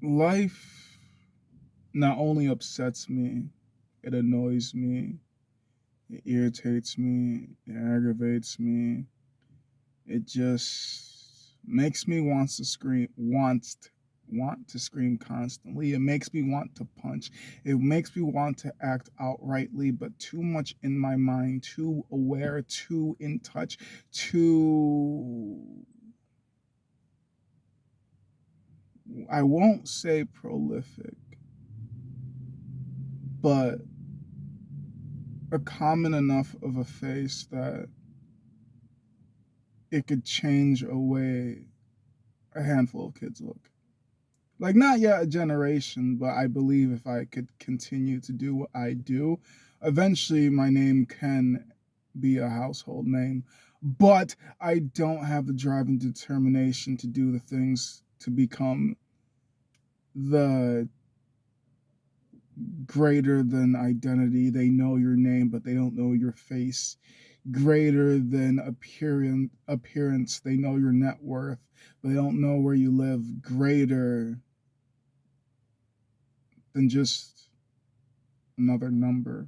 Life not only upsets me, it annoys me, it irritates me, it aggravates me. It just makes me want to scream constantly. It makes me want to punch. It makes me want to act outrightly, but too much in my mind, too aware, too in touch, too, I won't say prolific, but a common enough of a face that it could change a way a handful of kids look. Like, not yet a generation, but I believe if I could continue to do what I do, eventually my name can be a household name. But I don't have the drive and determination to do the things to become the greater than identity. They know your name, but they don't know your face. Greater than appearance. They know your net worth, but they don't know where you live. Greater than just another number.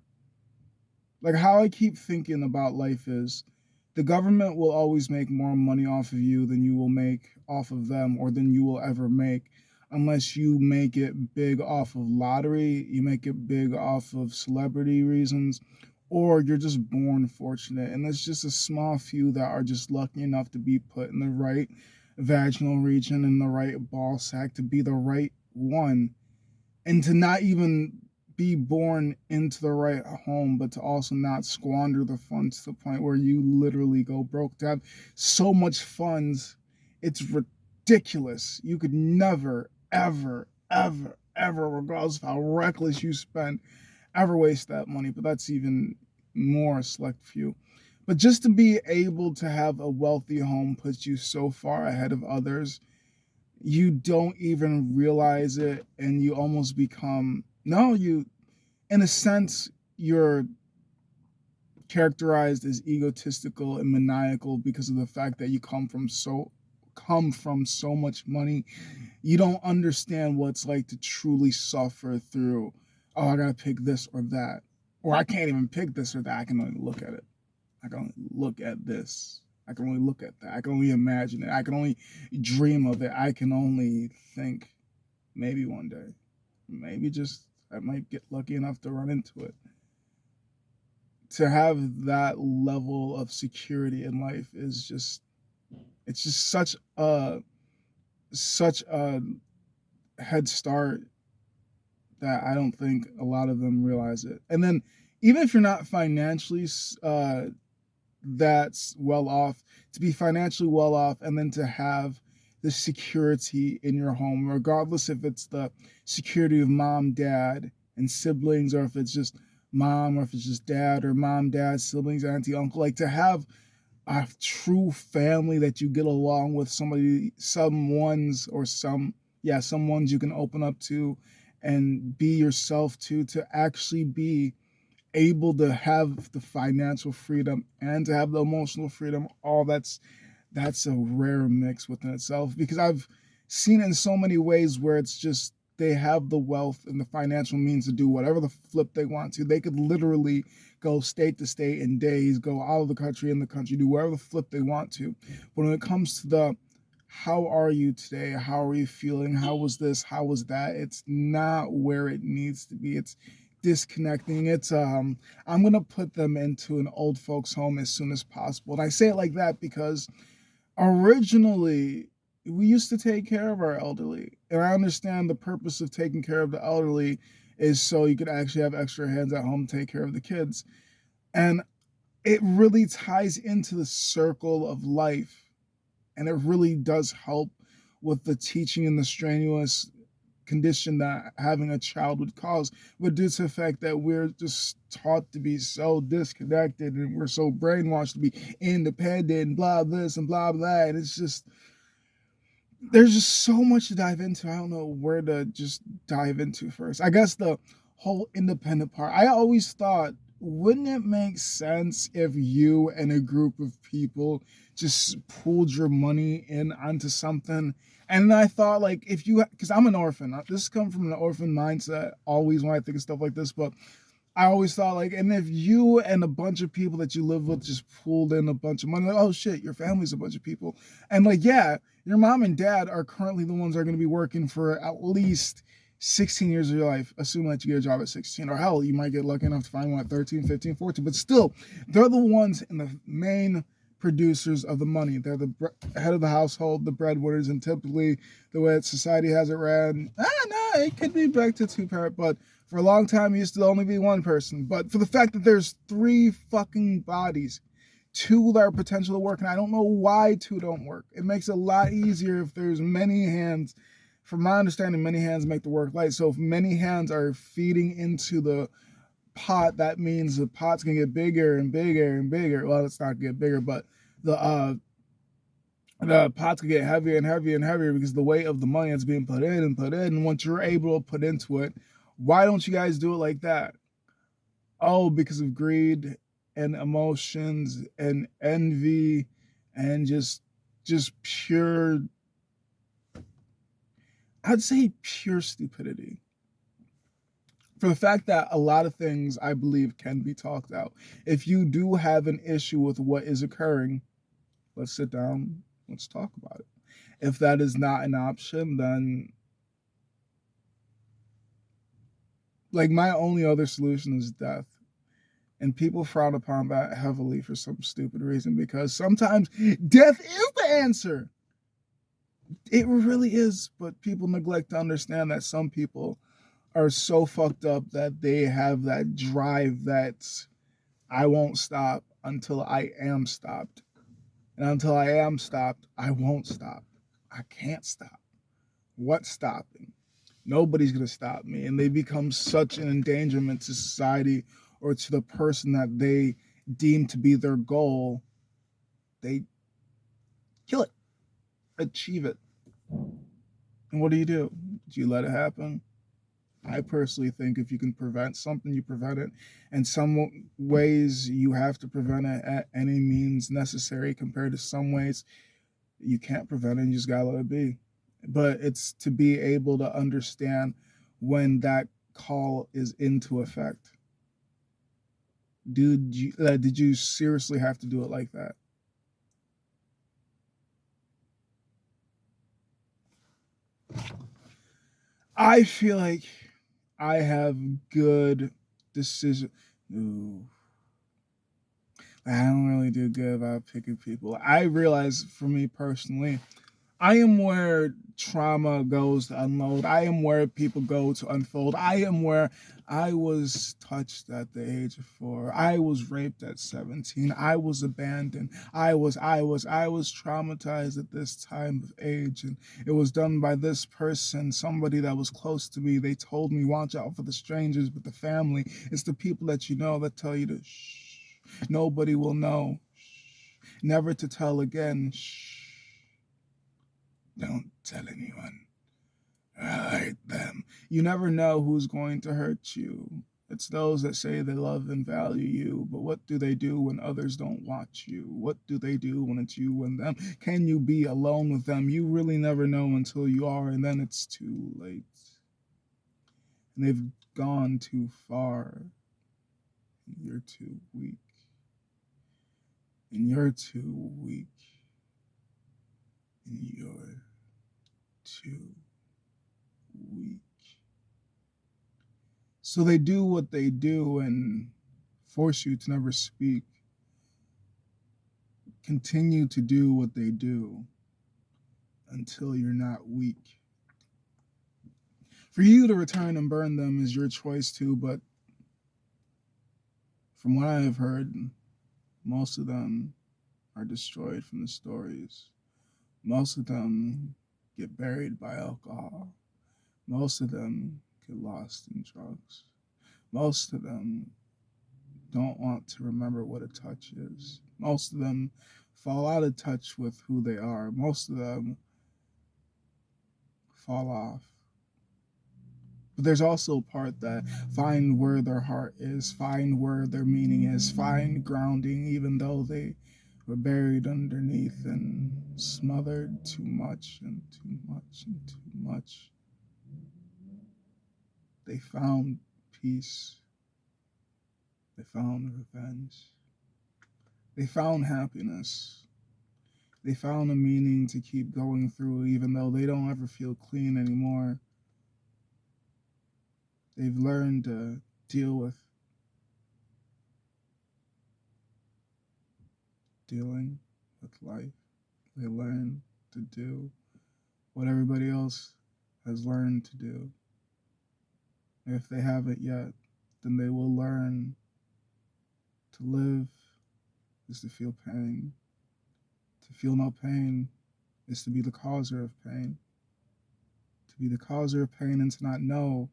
Like, how I keep thinking about life is the government will always make more money off of you than you will make off of them or than you will ever make, unless you make it big off of lottery, you make it big off of celebrity reasons, or you're just born fortunate. And there's just a small few that are just lucky enough to be put in the right vaginal region, in the right ball sack, to be the right one, and to not even be born into the right home, but to also not squander the funds to the point where you literally go broke. To have so much funds, it's ridiculous. You could never, ever, ever, ever, regardless of how reckless you spend, ever waste that money. But that's even more select few. But just to be able to have a wealthy home puts you so far ahead of others, you don't even realize it, and you almost become, no, you, in a sense, you're characterized as egotistical and maniacal because of the fact that you come from so much money. You don't understand what it's like to truly suffer through, oh, I gotta pick this or that, or I can't even pick this or that. I can only look at it. I can only look at this. I can only look at that. I can only imagine it. I can only dream of it. I can only think maybe one day, maybe just I might get lucky enough to run into it. To have that level of security in life is just, it's just such a head start that I don't think a lot of them realize it. And then even if you're not financially that's well off, to be financially well off and then to have the security in your home, regardless if it's the security of mom, dad, and siblings, or if it's just mom, or if it's just dad, or mom, dad, siblings, auntie, uncle, like to have a true family that you get along with, somebody, someone's, or some, yeah, someone's you can open up to and be yourself to actually be able to have the financial freedom and to have the emotional freedom, all that's a rare mix within itself, because I've seen in so many ways where it's just they have the wealth and the financial means to do whatever the flip they want to. They could literally go state to state in days, go out of the country, in the country, do whatever the flip they want to. But when it comes to the how are you today? How are you feeling? How was this? How was that? It's not where it needs to be. It's disconnecting. It's I'm gonna put them into an old folks home as soon as possible. And I say it like that because originally we used to take care of our elderly. And I understand the purpose of taking care of the elderly is so you could actually have extra hands at home to take care of the kids. And it really ties into the circle of life. And it really does help with the teaching and the strenuous condition that having a child would cause. But due to the fact that we're just taught to be so disconnected and we're so brainwashed to be independent and blah this and blah blah, and it's just, there's just so much to dive into. I don't know where to just dive into first. I guess the whole independent part. I always thought wouldn't it make sense if you and a group of people just pooled your money in onto something? And I thought, like, if you, because I'm an orphan, this comes from an orphan mindset always when I think of stuff like this, but I always thought, like, and if you and a bunch of people that you live with just pooled in a bunch of money, like, oh shit, your family's a bunch of people. And like, yeah, your mom and dad are currently the ones that are going to be working for at least 16 years of your life, assuming that you get a job at 16. Or hell, you might get lucky enough to find one at 13, 15, 14. But still, they're the ones in the main producers of the money. They're the head of the household, the breadwinners, and typically the way that society has it ran, no, it could be back to two-parent, but for a long time, it used to only be one person. But for the fact that there's 3 fucking bodies, 2 that are potential to work, and I don't know why 2 don't work. It makes it a lot easier if there's many hands. From my understanding, many hands make the work light. So if many hands are feeding into the pot, that means the pot's gonna get bigger and bigger and bigger. Well, it's not gonna get bigger, but the pot's gonna get heavier and heavier and heavier because the weight of the money that's being put in and put in. And once you're able to put into it, why don't you guys do it like that? Oh, because of greed and emotions and envy and just pure, I'd say pure stupidity. For the fact that a lot of things I believe can be talked out. If you do have an issue with what is occurring, let's sit down, let's talk about it. If that is not an option, then like my only other solution is death. And people frown upon that heavily for some stupid reason because sometimes death is the answer. It really is, but people neglect to understand that some people are so fucked up that they have that drive that I won't stop until I am stopped. And until I am stopped, I won't stop. I can't stop. What's stopping? Nobody's going to stop me. And they become such an endangerment to society or to the person that they deem to be their goal. They kill it, achieve it. And what do? Do you let it happen? I personally think if you can prevent something, you prevent it. In some ways, you have to prevent it at any means necessary compared to some ways you can't prevent it, you just gotta let it be. But it's to be able to understand when that call is into effect. Dude, did you seriously have to do it like that? I feel like I have good decision. Ooh. I don't really do good about picking people. I realize for me personally, I am where trauma goes to unload. I am where people go to unfold. I am where I was touched at the age of 4. I was raped at 17. I was abandoned. I was traumatized at this time of age. And it was done by this person, somebody that was close to me. They told me, watch out for the strangers, but the family, it's the people that you know that tell you to shh. Nobody will know. Shh. Never to tell again. Shh. Don't tell anyone. Hurt them. You never know who's going to hurt you. It's those that say they love and value you, but what do they do when others don't want you? What do they do when it's you and them? Can you be alone with them? You really never know until you are, and then it's too late. And they've gone too far. You're too weak. And you're too weak. And you're too weak. So they do what they do and force you to never speak. Continue to do what they do until you're not weak. For you to return and burn them is your choice too, but from what I have heard, most of them are destroyed from the stories. Most of them get buried by alcohol. Most of them get lost in drugs. Most of them don't want to remember what a touch is. Most of them fall out of touch with who they are. Most of them fall off. But there's also a part that find where their heart is, find where their meaning is, find grounding, even though they were buried underneath and smothered too much and too much and too much. They found peace. They found revenge. They found happiness. They found a meaning to keep going through, even though they don't ever feel clean anymore. They've learned to deal with dealing with life. They learn to do what everybody else has learned to do. If they haven't yet, then they will learn to live is to feel pain. To feel no pain is to be the causer of pain. To be the causer of pain and to not know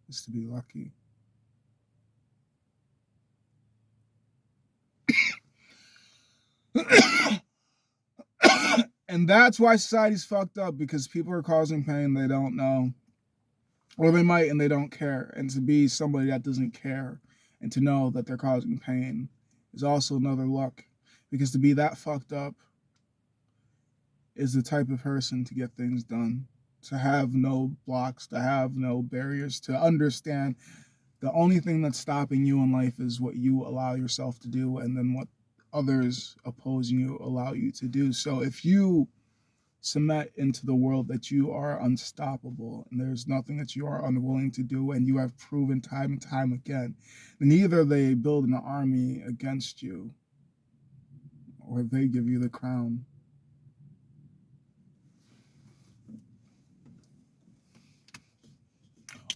is to be lucky. And that's why society's fucked up, because people are causing pain they don't know. Or they might and they don't care. And to be somebody that doesn't care and to know that they're causing pain is also another luck. Because to be that fucked up is the type of person to get things done. To have no blocks, to have no barriers, to understand the only thing that's stopping you in life is what you allow yourself to do, and then what others opposing you allow you to do. So if you cement into the world that you are unstoppable and there's nothing that you are unwilling to do, and you have proven time and time again, then either they build an army against you or they give you the crown.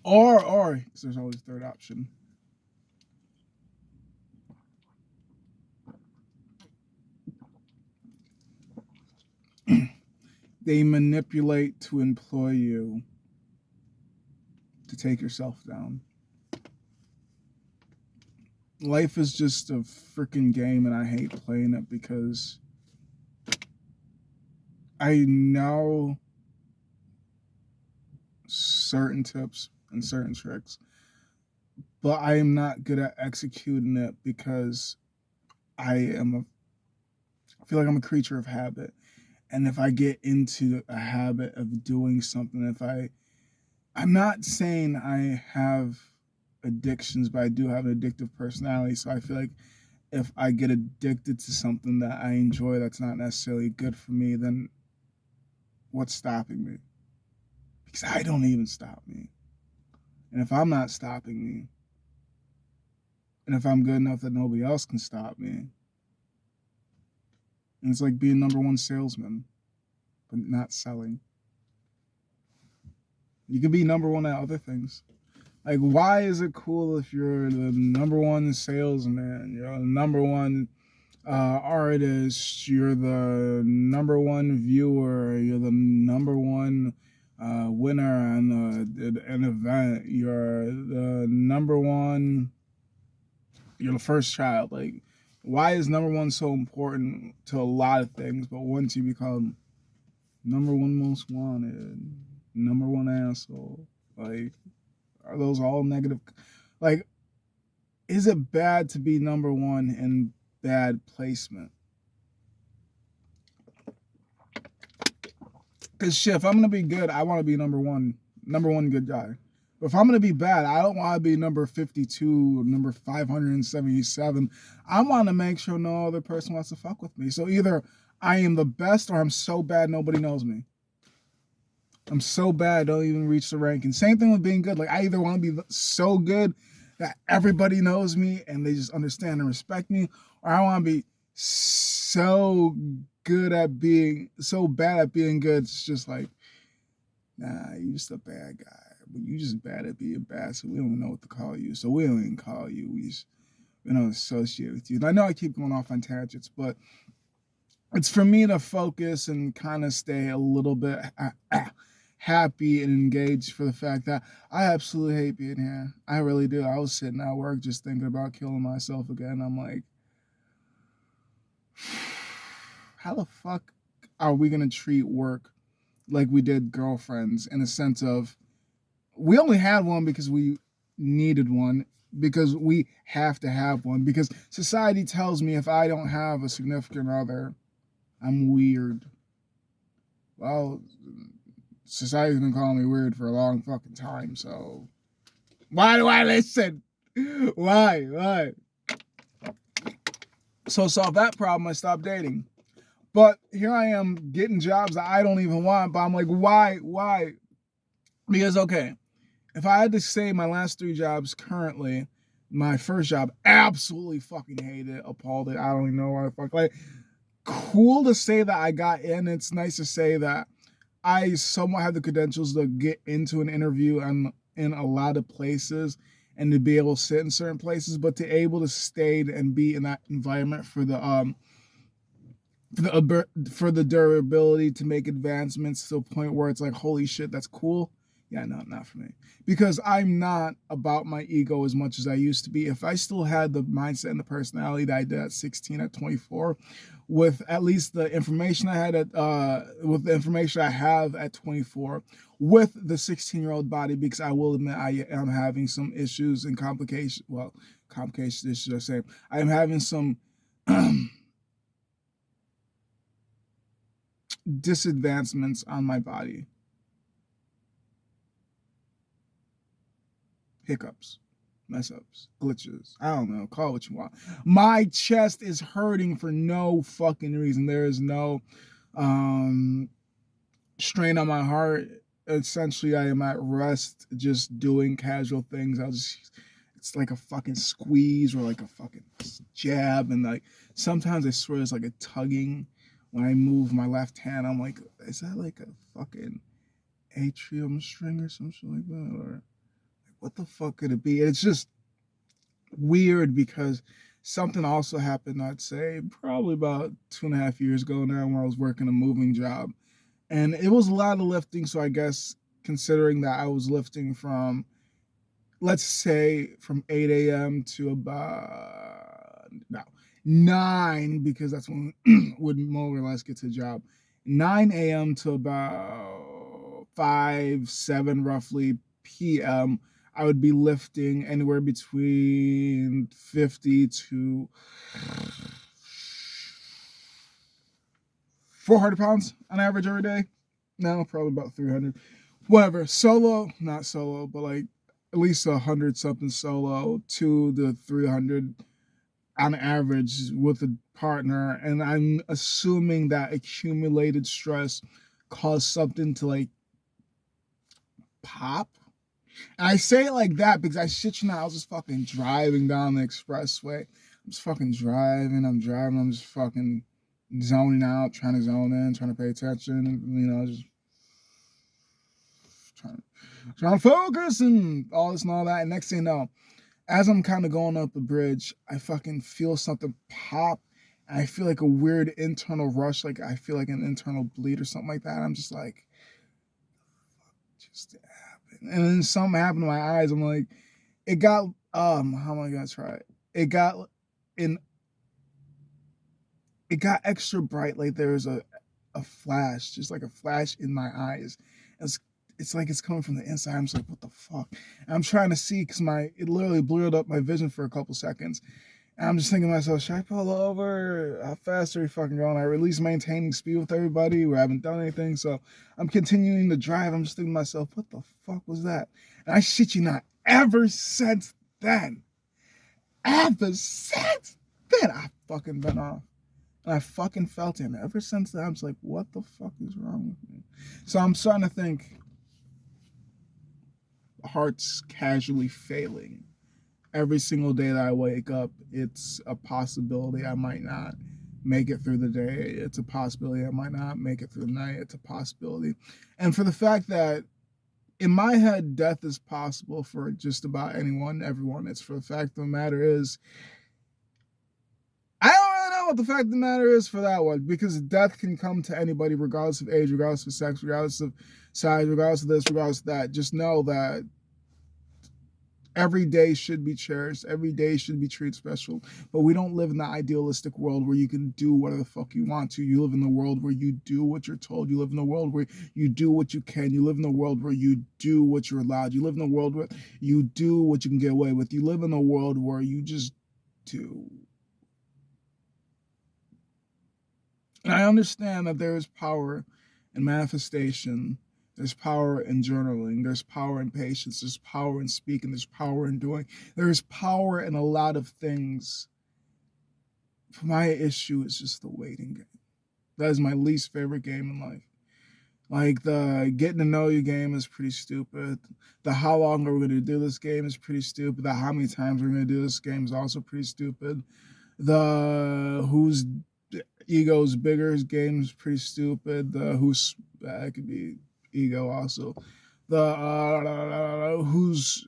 Or, because there's always a third option. They manipulate to employ you to take yourself down. Life is just a freaking game, and I hate playing it because I know certain tips and certain tricks, but I am not good at executing it because I feel like I'm a creature of habit. And if I get into a habit of doing something, I'm not saying I have addictions, but I do have an addictive personality. So I feel like if I get addicted to something that I enjoy that's not necessarily good for me, then what's stopping me? Because I don't even stop me. And if I'm not stopping me, and if I'm good enough that nobody else can stop me, and it's like being number one salesman, but not selling. You can be number one at other things. Like, why is it cool if you're the number one salesman, you're the number one artist, you're the number one viewer, you're the number one winner on an event, you're the number one, you're the first child. Like, why is number one so important to a lot of things? But once you become number one most wanted, number one asshole, like, are those all negative? Like, is it bad to be number one in bad placement? Because shit, if I'm gonna be good, I want to be number one good guy. But if I'm gonna be bad, I don't want to be number 52 or number 577. I want to make sure no other person wants to fuck with me. So either I am the best or I'm so bad nobody knows me. I'm so bad, I don't even reach the ranking. Same thing with being good. Like, I either want to be so good that everybody knows me and they just understand and respect me, or I want to be so good at being so bad at being good. It's just like, nah, you just a bad guy, but you just bad at being bad. So we don't know what to call you. So we don't even call you. We don't associate with you. And I know I keep going off on tangents, but it's for me to focus and kind of stay a little bit happy and engaged for the fact that I absolutely hate being here. I really do. I was sitting at work just thinking about killing myself again. I'm like, how the fuck are we going to treat work like we did girlfriends, in a sense of we only had one because we needed one, because we have to have one, because society tells me if I don't have a significant other, I'm weird. Well, society's been calling me weird for a long fucking time, so why do I listen? Why? So solve that problem, I stopped dating. But here I am getting jobs that I don't even want, but I'm like, why? Because, okay, if I had to say my last 3 jobs currently, my first job, absolutely fucking hated it, appalled it. I don't even know why the fuck. Like, cool to say that I got in. It's nice to say that I somewhat have the credentials to get into an interview and in a lot of places and to be able to sit in certain places, but to able to stay and be in that environment for the durability to make advancements to a point where it's like, holy shit, that's cool. Yeah, no, not for me. Because I'm not about my ego as much as I used to be. If I still had the mindset and the personality that I did at 16, at 24, with at least the information I had with the information I have at 24, with the 16-year-old body, because I will admit I am having some issues and complications. Well, complications issues are saying I am having some disadvancements on my body. Hiccups, mess ups, glitches. I don't know. Call it what you want. My chest is hurting for no fucking reason. There is no strain on my heart. Essentially, I am at rest, just doing casual things. It's like a fucking squeeze or like a fucking jab. And like, sometimes I swear it's like a tugging when I move my left hand. I'm like, is that like a fucking atrium string or something like that? Or what the fuck could it be? It's just weird because something also happened, I'd say, probably about 2.5 years ago now, when I was working a moving job. And it was a lot of lifting. So I guess considering that I was lifting from, let's say, from 8 a.m. to about 9, because that's when would more or less get to the job. 9 a.m. to about 5, 7 roughly p.m. I would be lifting anywhere between 50 to 400 pounds on average every day. No, probably about 300. Whatever. Solo, not solo, but like at least 100 something solo, 2 to 300 on average with a partner. And I'm assuming that accumulated stress caused something to like pop. And I say it like that because I shit you not, I was just fucking driving down the expressway. I'm just fucking driving, I'm just fucking zoning out, trying to zone in, trying to pay attention, and, just trying to focus and all this and all that. And next thing you know, as I'm kind of going up the bridge, I fucking feel something pop. And I feel like a weird internal rush, like I feel like an internal bleed or something like that. I'm just like, just happened. And then something happened to my eyes. I'm like, it got, how am I gonna try it? It got extra bright, like there was a flash, just like a flash in my eyes. It's like it's coming from the inside. I'm just like, what the fuck? And I'm trying to see because it literally blurred up my vision for a couple seconds. And I'm just thinking to myself, should I pull over? How fast are we fucking going? I at least maintaining speed with everybody. We haven't done anything. So I'm continuing to drive. I'm just thinking to myself, what the fuck was that? And I shit you not, ever since then, I've fucking been off. And I fucking felt it. And ever since then, I was like, what the fuck is wrong with me? So I'm starting to think heart's casually failing. Every single day that I wake up, it's a possibility I might not make it through the day. It's a possibility I might not make it through the night. It's a possibility. And for the fact that in my head, death is possible for just about anyone, everyone. It's for the fact of the matter is, I don't really know what the fact of the matter is for that one, because death can come to anybody regardless of age, regardless of sex, regardless of size, regardless of this, regardless of that. Just know that Every day should be cherished. Every day should be treated special. But we don't live in the idealistic world where you can do whatever the fuck you want to. You live in the world where you do what you're told. You live in the world where you do what you can. You live in the world where you do what you're allowed. You live in the world where you do what you can get away with. You live in a world where you just do. And I understand that there is power in manifestation. There's power in journaling. There's power in patience. There's power in speaking. There's power in doing. There's power in a lot of things. My issue is just the waiting game. That is my least favorite game in life. Like the getting to know you game is pretty stupid. The how long are we going to do this game is pretty stupid. The how many times we're going to do this game is also pretty stupid. The whose ego's bigger game is pretty stupid. The who's that could be ego also. The who's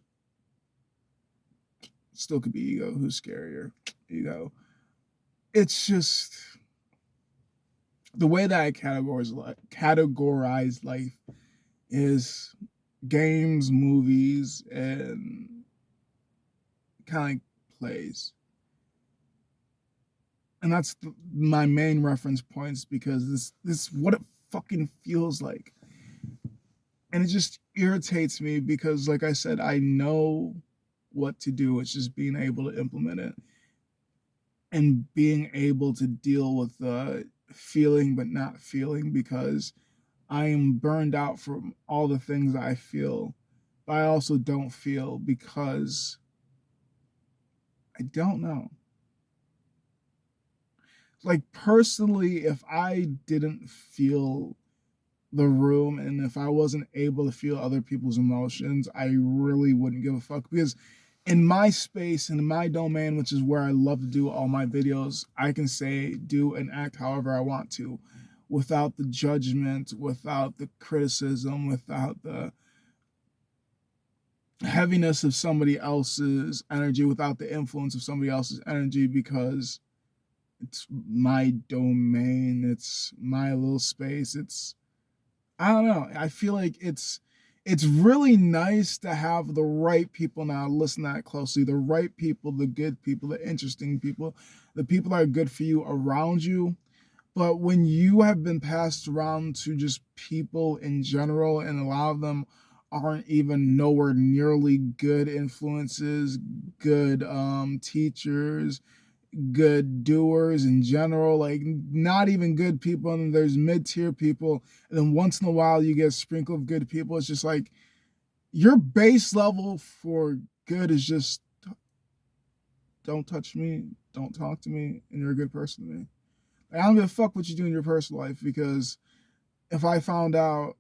still could be ego. Who's scarier? Ego. It's just the way that I categorize life is games, movies, and kind of like plays. And that's my main reference points because this is what it fucking feels like. And it just irritates me because, like I said, I know what to do. It's just being able to implement it and being able to deal with the feeling but not feeling, because I am burned out from all the things I feel, but I also don't feel because I don't know. Like personally, if I didn't feel the room and if I wasn't able to feel other people's emotions, I really wouldn't give a fuck, because in my space and in my domain, which is where I love to do all my videos, I can say, do, and act however I want to without the judgment, without the criticism, without the heaviness of somebody else's energy, without the influence of somebody else's energy, because it's my domain, it's my little space. I don't know. I feel like it's really nice to have the right people now listen that closely, the right people, the good people, the interesting people, the people that are good for you around you. But when you have been passed around to just people in general, and a lot of them aren't even nowhere nearly good influences, good teachers, good doers in general, like not even good people, and there's mid-tier people, and then once in a while you get a sprinkle of good people. It's just like your base level for good is just don't touch me, don't talk to me, and you're a good person to me. Like, I don't give a fuck what you do in your personal life, because if I found out,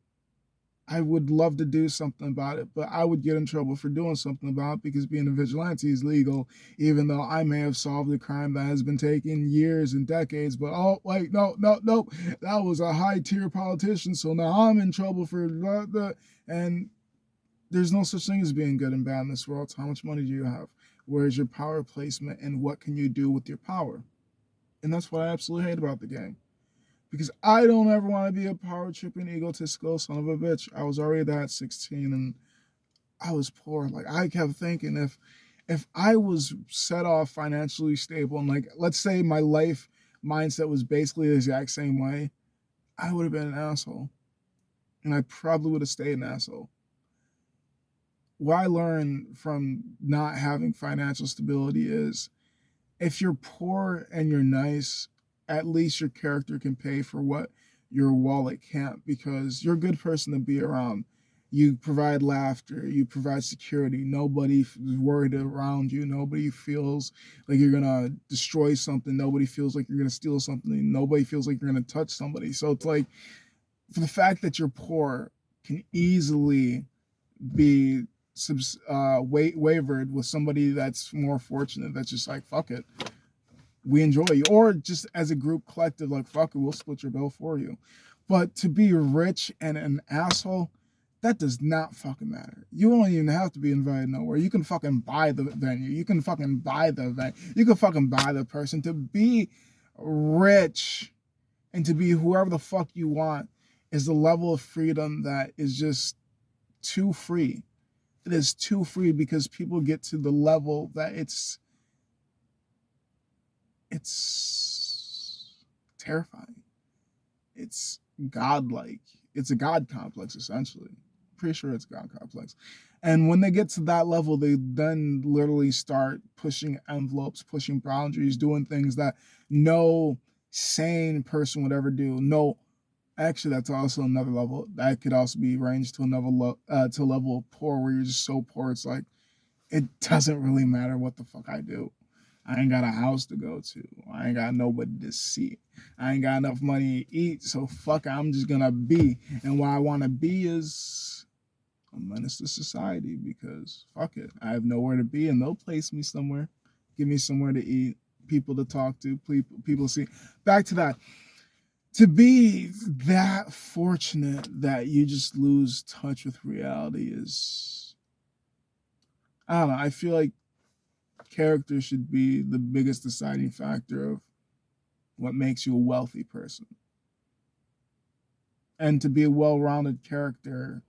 I would love to do something about it, but I would get in trouble for doing something about it, because being a vigilante is legal, even though I may have solved a crime that has been taking years and decades. But oh, wait, no, that was a high tier politician, so now I'm in trouble for that. And there's no such thing as being good and bad in this world. How much money do you have? Where's your power placement, and what can you do with your power? And that's what I absolutely hate about the game. Because I don't ever want to be a power tripping, egotistical son of a bitch. I was already that at 16 and I was poor. Like I kept thinking, if I was set off financially stable, and like let's say my life mindset was basically the exact same way, I would have been an asshole. And I probably would have stayed an asshole. What I learned from not having financial stability is, if you're poor and you're nice, at least your character can pay for what your wallet can't, because you're a good person to be around. You provide laughter, you provide security. Nobody is worried around you. Nobody feels like you're going to destroy something. Nobody feels like you're going to steal something. Nobody feels like you're going to touch somebody. So it's like, for the fact that you're poor can easily be wavered with somebody that's more fortunate, that's just like, fuck it, we enjoy you, or just as a group collective, like, fuck it, we'll split your bill for you. But to be rich and an asshole, that does not fucking matter. You don't even have to be invited nowhere. You can fucking buy the venue. You can fucking buy the event. You can fucking buy the person. To be rich and to be whoever the fuck you want is the level of freedom that is just too free. it is too free because people get to the level that it's terrifying. It's godlike. It's a god complex, essentially. Pretty sure it's god complex. And when they get to that level, they then literally start pushing envelopes, pushing boundaries, doing things that no sane person would ever do. No, actually, that's also another level. That could also be ranged to another to a level of poor where you're just so poor. It's like it doesn't really matter what the fuck I do. I ain't got a house to go to. I ain't got nobody to see. I ain't got enough money to eat. So fuck, I'm just gonna be. And what I want to be is a menace to society because fuck it, I have nowhere to be, and they'll place me somewhere, give me somewhere to eat, people to talk to, people to see. Back to that. To be that fortunate that you just lose touch with reality is, I don't know. I feel like character should be the biggest deciding factor of what makes you a wealthy person. And to be a well-rounded character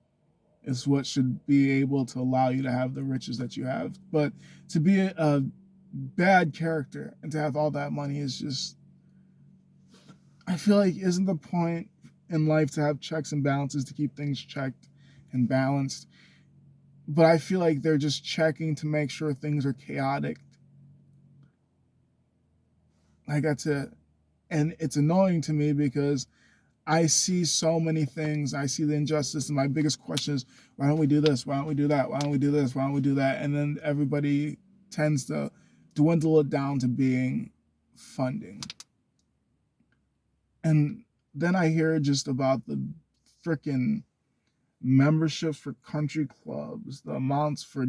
is what should be able to allow you to have the riches that you have. But to be a bad character and to have all that money is just, I feel like, isn't the point in life to have checks and balances to keep things checked and balanced? But I feel like they're just checking to make sure things are chaotic. I got to, and it's annoying to me because I see so many things. I see the injustice, and my biggest question is, why don't we do this? Why don't we do that? Why don't we do this? Why don't we do that? And then everybody tends to dwindle it down to being funding. And then I hear just about the freaking memberships for country clubs, the amounts for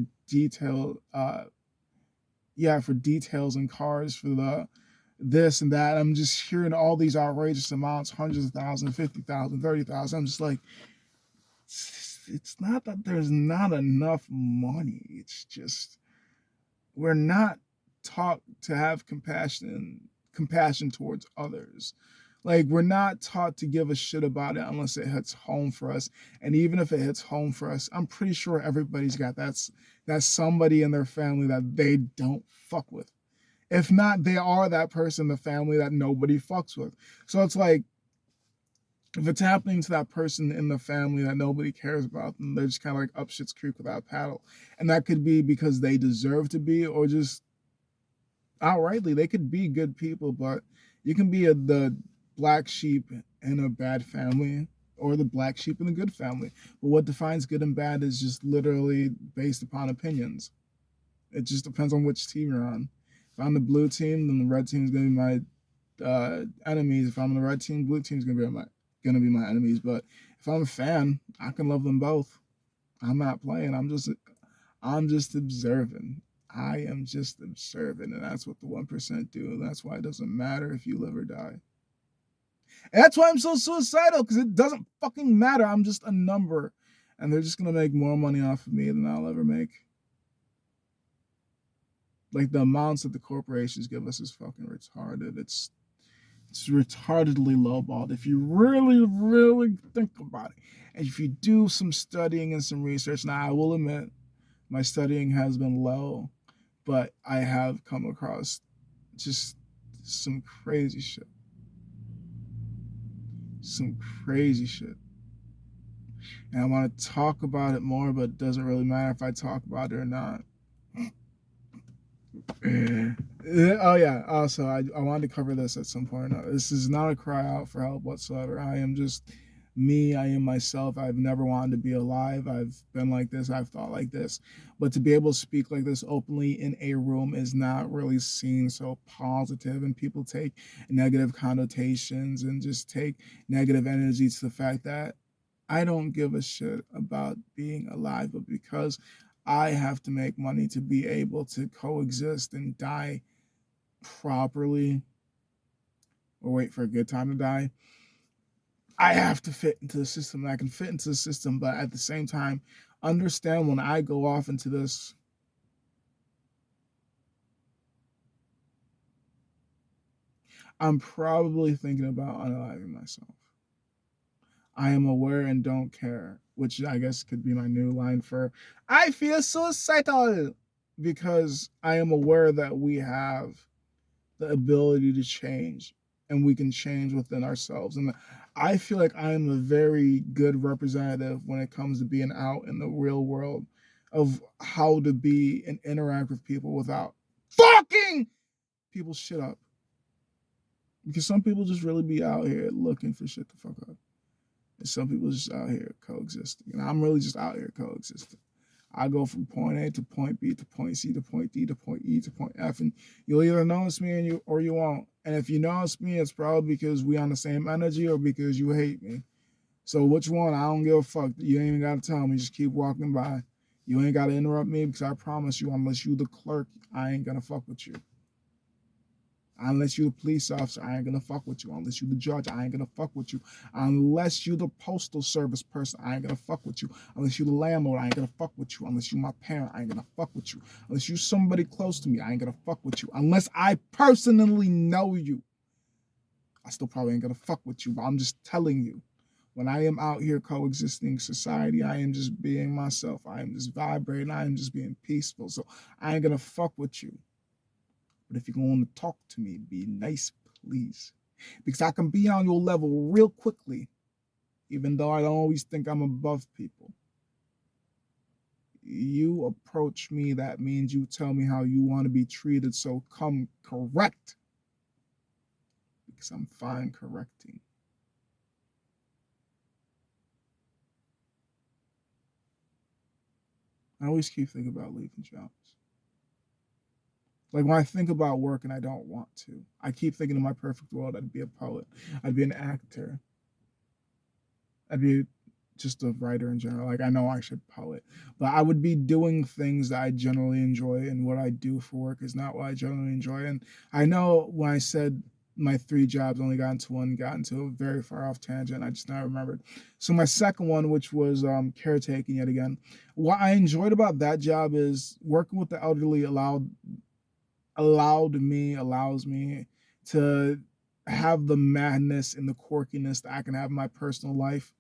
for details in cars, for the this and that. I'm just hearing all these outrageous amounts, hundreds of thousands, 50,000, 30,000. I'm just like, it's not that there's not enough money. It's just we're not taught to have compassion towards others. Like, we're not taught to give a shit about it unless it hits home for us. And even if it hits home for us, I'm pretty sure everybody's got that's somebody in their family that they don't fuck with. If not, they are that person in the family that nobody fucks with. So it's like, if it's happening to that person in the family that nobody cares about, then they're just kind of like up shit's creek without paddle. And that could be because they deserve to be, or just outrightly, they could be good people, but you can be the black sheep in a bad family or the black sheep in a good family. But what defines good and bad is just literally based upon opinions. It just depends on which team you're on. If I'm the blue team, then the red team is going to be my enemies. If I'm on the red team, blue team is going to be my enemies. But if I'm a fan, I can love them both. I'm not playing. I'm just observing. I am just observing, and that's what the 1% do. And that's why it doesn't matter if you live or die. And that's why I'm so suicidal, because it doesn't fucking matter. I'm just a number, and they're just gonna make more money off of me than I'll ever make. Like, the amounts that the corporations give us is fucking retarded. It's retardedly lowballed if you really, really think about it. And if you do some studying and some research, now I will admit my studying has been low, but I have come across just some crazy shit. Some crazy shit. And I want to talk about it more, but it doesn't really matter if I talk about it or not. Oh yeah. Also, I wanted to cover this at some point. This is not a cry out for help whatsoever. I am just me. I am myself. I've never wanted to be alive. I've been like this. I've thought like this. But to be able to speak like this openly in a room is not really seen so positive, and people take negative connotations and just take negative energy to the fact that I don't give a shit about being alive, but because I have to make money to be able to coexist and die properly, or wait for a good time to die, I have to fit into the system. I can fit into the system, but at the same time, understand when I go off into this, I'm probably thinking about unaliving myself. I am aware and don't care, which I guess could be my new line for I feel suicidal, because I am aware that we have the ability to change, and we can change within ourselves. And I feel like I am a very good representative when it comes to being out in the real world of how to be and interact with people without fucking people shit up. Because some people just really be out here looking for shit to fuck up. And some people just out here coexisting. And I'm really just out here coexisting. I go from point A to point B to point C to point D to point E to point F, and you'll either notice me and you won't. And if you notice me, it's probably because we on the same energy or because you hate me. So which one? I don't give a fuck. You ain't even gotta tell me. Just keep walking by. You ain't gotta interrupt me, because I promise you, unless you the clerk, I ain't gonna fuck with you. Unless you the police officer, I ain't gonna fuck with you. Unless you the judge, I ain't gonna fuck with you. Unless you the postal service person, I ain't gonna fuck with you. Unless you the landlord, I ain't gonna fuck with you. Unless you my parent, I ain't gonna fuck with you. Unless you somebody close to me, I ain't gonna fuck with you. Unless I personally know you, I still probably ain't gonna fuck with you. But I'm just telling you, when I am out here coexisting society, I am just being myself. I am just vibrating. I am just being peaceful. So I ain't gonna fuck with you. But if you're going to talk to me, be nice, please. Because I can be on your level real quickly, even though I don't always think I'm above people. You approach me, that means you tell me how you want to be treated, so come correct. Because I'm fine correcting. I always keep thinking about leaving jobs. Like when I think about work and I don't want to, I keep thinking in my perfect world, I'd be a poet, I'd be an actor, I'd be just a writer in general. Like I know I should poet, but I would be doing things that I generally enjoy, and what I do for work is not what I generally enjoy. And I know when I said my 3 jobs, only got into one, got into a very far off tangent. I just now remembered. So my second one, which was caretaking yet again, what I enjoyed about that job is working with the elderly allows me to have the madness and the quirkiness that I can have in my personal life.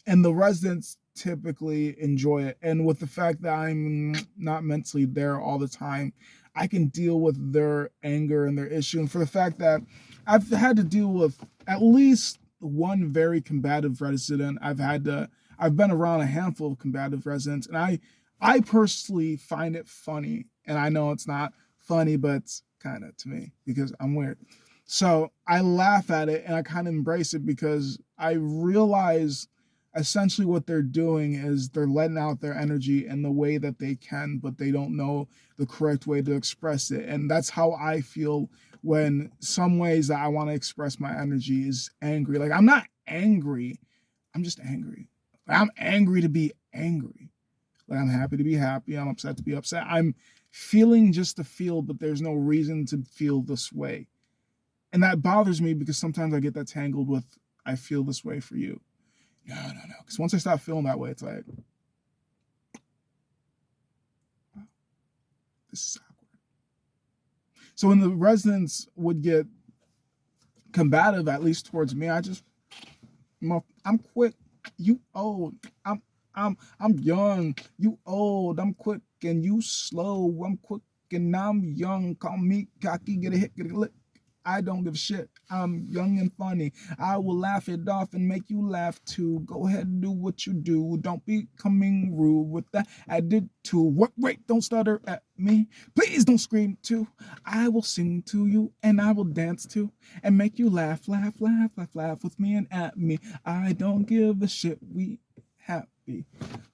And the residents typically enjoy it. And with the fact that I'm not mentally there all the time, I can deal with their anger and their issue. And for the fact that I've had to deal with at least one very combative resident, I've been around a handful of combative residents, and I personally find it funny. And I know it's not funny, but it's kind of to me because I'm weird. So I laugh at it and I kind of embrace it, because I realize essentially what they're doing is they're letting out their energy in the way that they can, but they don't know the correct way to express it. And that's how I feel when some ways that I want to express my energy is angry. Like I'm not angry, I'm just angry. Like, I'm angry to be angry. Like I'm happy to be happy, I'm upset to be upset. I'm feeling just to feel, but there's no reason to feel this way. And that bothers me because sometimes I get that tangled with I feel this way for you. No. Because once I stop feeling that way, it's like, wow, this is awkward. So when the residents would get combative, at least towards me, I'm quick. You old. I'm young. You old. I'm quick and you slow. I'm quick and I'm young. Call me cocky. Get a hit. Get a lick. I don't give a shit. I'm young and funny. I will laugh it off and make you laugh too. Go ahead and do what you do. Don't be coming rude with that attitude. What? Wait, don't stutter at me. Please don't scream too. I will sing to you and I will dance too and make you laugh, laugh, laugh, laugh, laugh with me and at me. I don't give a shit. We happy.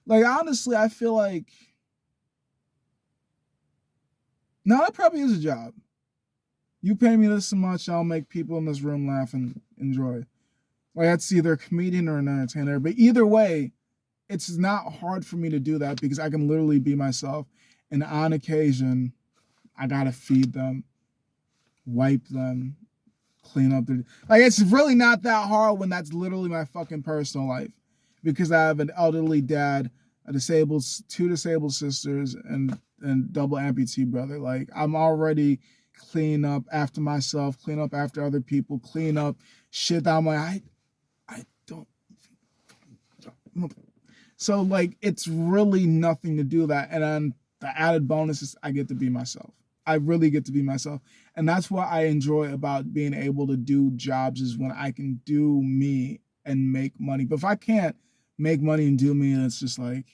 Like honestly, I feel like now that probably is a job. You pay me this much, I'll make people in this room laugh and enjoy. Like that's either a comedian or an entertainer. But either way, it's not hard for me to do that because I can literally be myself. And on occasion, I gotta feed them, wipe them, clean up their like it's really not that hard when that's literally my fucking personal life. Because I have an elderly dad, two disabled sisters, and double amputee brother. Like I'm already clean up after myself, clean up after other people, clean up shit that I'm like, I don't So like it's really nothing to do that. And then the added bonus is I get to be myself. I really get to be myself. And that's what I enjoy about being able to do jobs is when I can do me and make money. But if I can't make money and do me, it's just like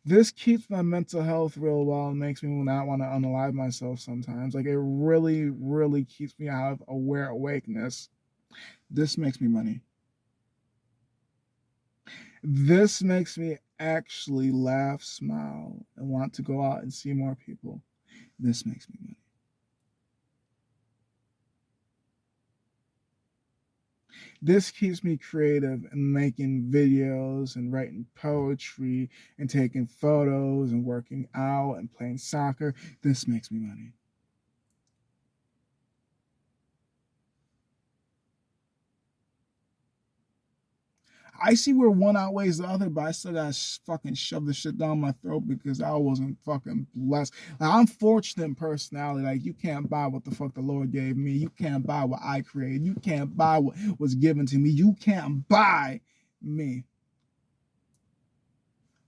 this keeps my mental health real well and makes me not want to unalive myself sometimes. Like it really, really keeps me out of aware awakeness. This makes me money. This makes me actually laugh, smile, and want to go out and see more people. This makes me money. This keeps me creative and making videos and writing poetry and taking photos and working out and playing soccer. This makes me money. I see where one outweighs the other, but I still gotta fucking shove the shit down my throat because I wasn't fucking blessed. Like, I'm fortunate in personality. Like you can't buy what the fuck the Lord gave me. You can't buy what I created. You can't buy what was given to me. You can't buy me.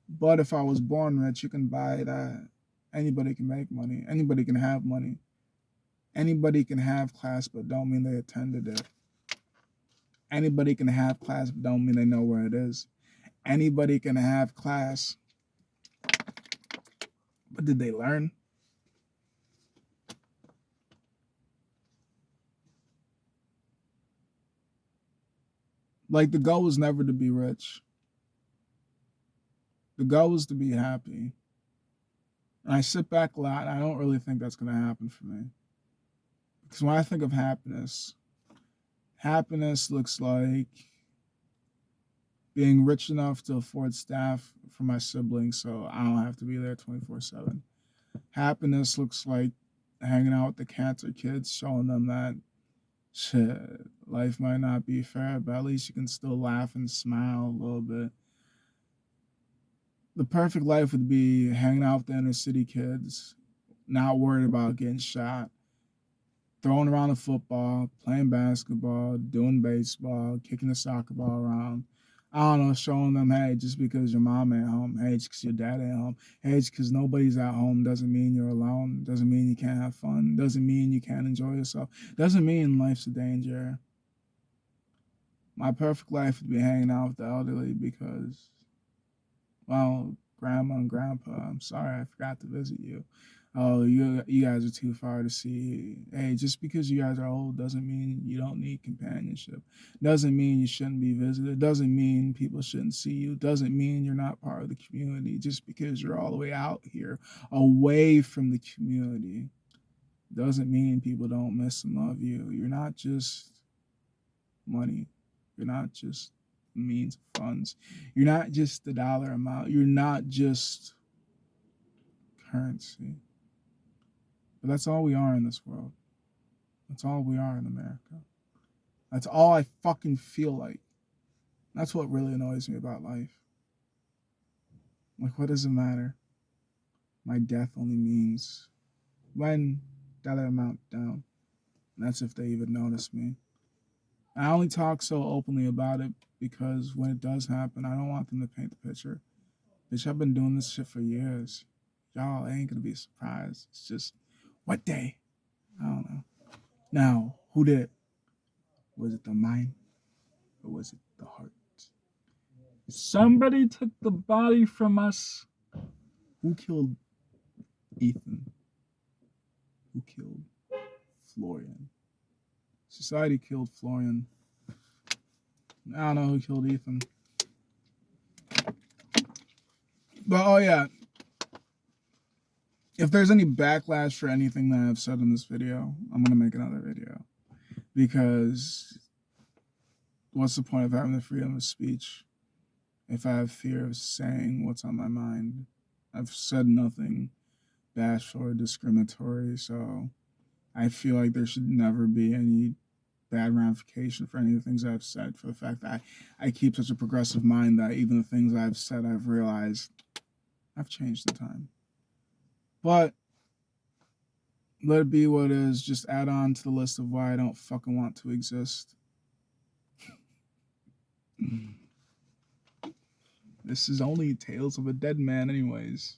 But if I was born rich, you can buy that. Anybody can make money. Anybody can have money. Anybody can have class, but don't mean they attended it. Anybody can have class, but don't mean they know where it is. Anybody can have class, but did they learn? Like the goal was never to be rich. The goal was to be happy. And I sit back a lot and I don't really think that's gonna happen for me. Because when I think of happiness, happiness looks like being rich enough to afford staff for my siblings so I don't have to be there 24/7. Happiness looks like hanging out with the cancer kids, showing them that shit, life might not be fair, but at least you can still laugh and smile a little bit. The perfect life would be hanging out with the inner city kids, not worried about getting shot, throwing around a football, playing basketball, doing baseball, kicking the soccer ball around. I don't know, showing them, hey, just because your mom ain't home, hey, just because your dad ain't home, hey, just because nobody's at home doesn't mean you're alone, doesn't mean you can't have fun, doesn't mean you can't enjoy yourself, doesn't mean life's a danger. My perfect life would be hanging out with the elderly because, well, grandma and grandpa, I'm sorry I forgot to visit you. Oh, you guys are too far to see. Hey, just because you guys are old doesn't mean you don't need companionship. Doesn't mean you shouldn't be visited. Doesn't mean people shouldn't see you. Doesn't mean you're not part of the community just because you're all the way out here away from the community. Doesn't mean people don't miss and love you. You're not just money. You're not just means of funds. You're not just the dollar amount. You're not just currency. But that's all we are in this world. That's all we are in America. That's all I fucking feel like. That's what really annoys me about life. Like, what does it matter? My death only means when dollar amount down. And that's if they even notice me. I only talk so openly about it because when it does happen, I don't want them to paint the picture. Bitch, I've been doing this shit for years. Y'all ain't gonna be surprised. It's just, what day? I don't know. Now, who did it? Was it the mind or was it the heart? Somebody took the body from us. Who killed Ethan? Who killed Florian? Society killed Florian. I don't know who killed Ethan. But oh yeah, if there's any backlash for anything that I've said in this video, I'm gonna make another video. Because what's the point of having the freedom of speech if I have fear of saying what's on my mind? I've said nothing bashful or discriminatory, so I feel like there should never be any bad ramification for any of the things I've said, for the fact that I keep such a progressive mind that even the things I've said, I've realized I've changed the time. But let it be what it is. Just add on to the list of why I don't fucking want to exist. This is only Tales of a Dead Man, anyways.